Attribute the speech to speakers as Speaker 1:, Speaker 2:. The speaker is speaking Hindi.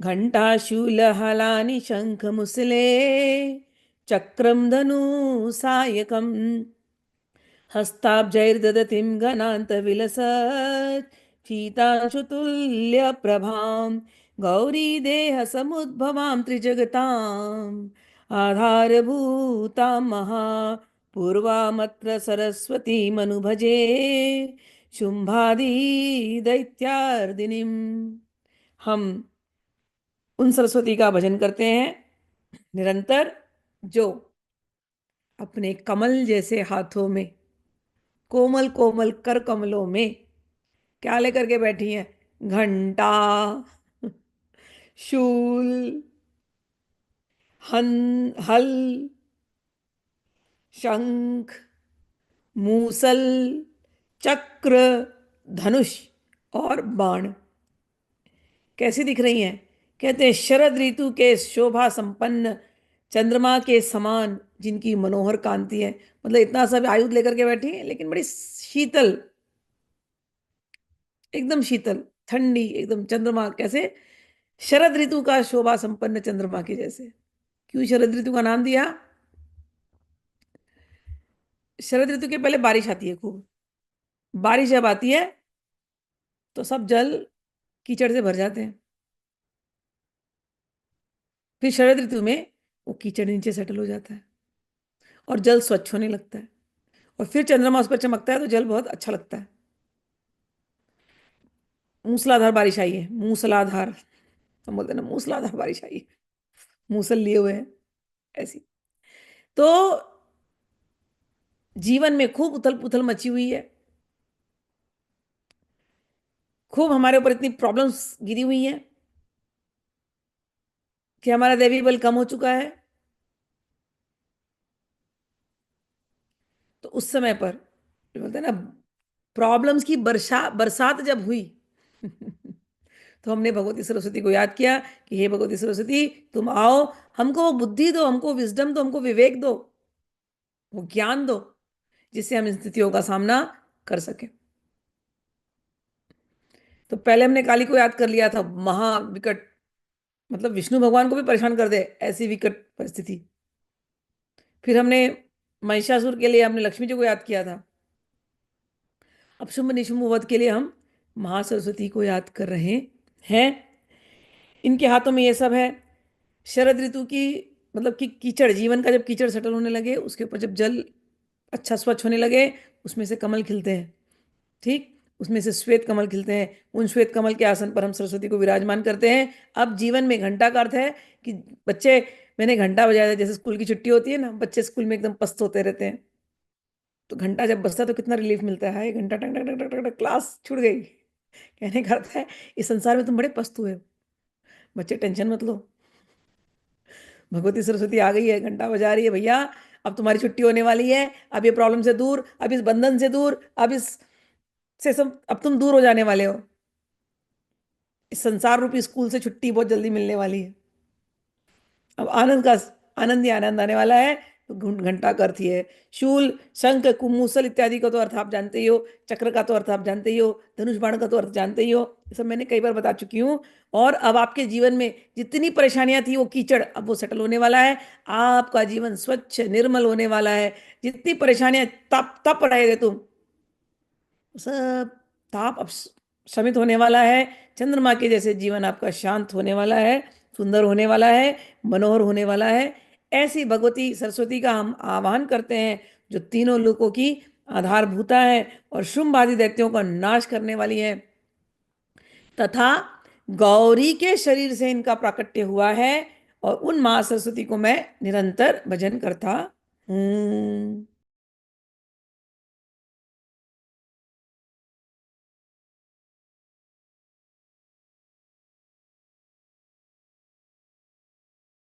Speaker 1: घंटा शूल हलानि शंख मुसले चक्रम धनु सायकम हस्ताब्जैर्दधतिं गणान्तविलसत् शीतांशुतुल्यप्रभां गौरीदेहसमुद्भवां त्रिजगताम् आधारभूतां महापूर्वामत्र सरस्वतीमनुभजे शुम्भादि दैत्यार्दिनीम्। हम उन सरस्वती का भजन करते हैं निरंतर, जो अपने कमल जैसे हाथों में, कोमल कोमल कर कमलों में क्या लेकर के बैठी हैं? घंटा, शूल, हल, शंख, मूसल, चक्र, धनुष और बाण। कैसी दिख रही हैं? कहते हैं शरद ऋतु के शोभा संपन्न चंद्रमा के समान जिनकी मनोहर कांति है। मतलब इतना सब आयुध लेकर के बैठी है, लेकिन बड़ी शीतल, एकदम शीतल, ठंडी, एकदम चंद्रमा कैसे? शरद ऋतु का शोभा संपन्न चंद्रमा के जैसे। क्यों शरद ऋतु का नाम दिया? शरद ऋतु के पहले बारिश आती है खूब। बारिश जब आती है तो सब जल कीचड़ से भर जाते हैं। फिर शरद ऋतु में वो कीचड़ नीचे सेटल हो जाता है और जल स्वच्छ होने लगता है, और फिर चंद्रमा उस पर चमकता है तो जल बहुत अच्छा लगता है। मूसलाधार बारिश आई है, मूसलाधार, हम बोलते हैं ना मूसलाधार बारिश आई है, मूसल लिए हुए हैं, ऐसी। तो जीवन में खूब उथल पुथल मची हुई है, खूब हमारे ऊपर इतनी प्रॉब्लम्स गिरी हुई हैं कि हमारा दैवी बल कम हो चुका है। तो उस समय पर जो बोलते हैं ना, प्रॉब्लम्स की बरसात जब हुई तो हमने भगवती सरस्वती को याद किया कि हे भगवती सरस्वती, तुम आओ, हमको वो बुद्धि दो, हमको विजडम दो, हमको विवेक दो, वो ज्ञान दो, जिससे हम इन स्थितियों का सामना कर सके। तो पहले हमने काली को याद कर लिया था, महाविकट, मतलब विष्णु भगवान को भी परेशान कर दे ऐसी विकट परिस्थिति। फिर हमने महिषासुर के लिए हमने लक्ष्मी जी को याद किया था। अब शुंभ निशुंभ वध के लिए हम महासरस्वती को याद कर रहे हैं। इनके हाथों में ये सब है। शरद ऋतु की, मतलब कि कीचड़, जीवन का जब कीचड़ सेटल होने लगे, उसके ऊपर जब जल अच्छा स्वच्छ होने लगे, उसमें से कमल खिलते हैं। ठीक, उसमें से श्वेत कमल खिलते हैं। उन श्वेत कमल के आसन पर हम सरस्वती को विराजमान करते हैं। अब जीवन में घंटा का अर्थ है कि बच्चे, मैंने घंटा बजाया था, जैसे स्कूल की छुट्टी होती है ना, बच्चे स्कूल में एकदम पस्त होते रहते हैं, तो घंटा जब बजता है तो कितना रिलीफ मिलता है, घंटा टक टक टक टक टक, क्लास छूट गई। कहने का अर्थ है इस संसार में तुम बड़े पस्त हुए हो, बच्चे टेंशन मत लो, भगवती सरस्वती आ गई है, घंटा बजा रही है भैया, अब तुम्हारी छुट्टी होने वाली है, अब ये प्रॉब्लम से दूर, अब इस बंधन से दूर, अब इस से सब, अब तुम दूर हो जाने वाले हो। इस संसार रूपी स्कूल से छुट्टी बहुत जल्दी मिलने वाली है। अब आनंद का, आनंद ही आनंद आने वाला है। तो घंटा का अर्थ ही है। शूल, शंख, कुमूसल इत्यादि का तो अर्थ आप जानते ही हो, चक्र का तो अर्थ आप जानते ही हो, धनुष बाण का तो अर्थ जानते ही हो, ये सब मैंने कई बार बता चुकी हूँ। और अब आपके जीवन में जितनी परेशानियां थी, वो कीचड़ अब वो सेटल होने वाला है। आपका जीवन स्वच्छ निर्मल होने वाला है। जितनी परेशानियां तप तप रहे थे तुम, सब ताप अब शमित होने वाला है। चंद्रमा के जैसे जीवन आपका शांत होने वाला है, सुंदर होने वाला है, मनोहर होने वाला है। ऐसी भगवती सरस्वती का हम आह्वान करते हैं, जो तीनों लोकों की आधारभूता है और शुंभ आदि दैत्यों का नाश करने वाली है, तथा गौरी के शरीर से इनका प्राकट्य हुआ है। और उन माँ सरस्वती को मैं निरंतर भजन करता हूँ।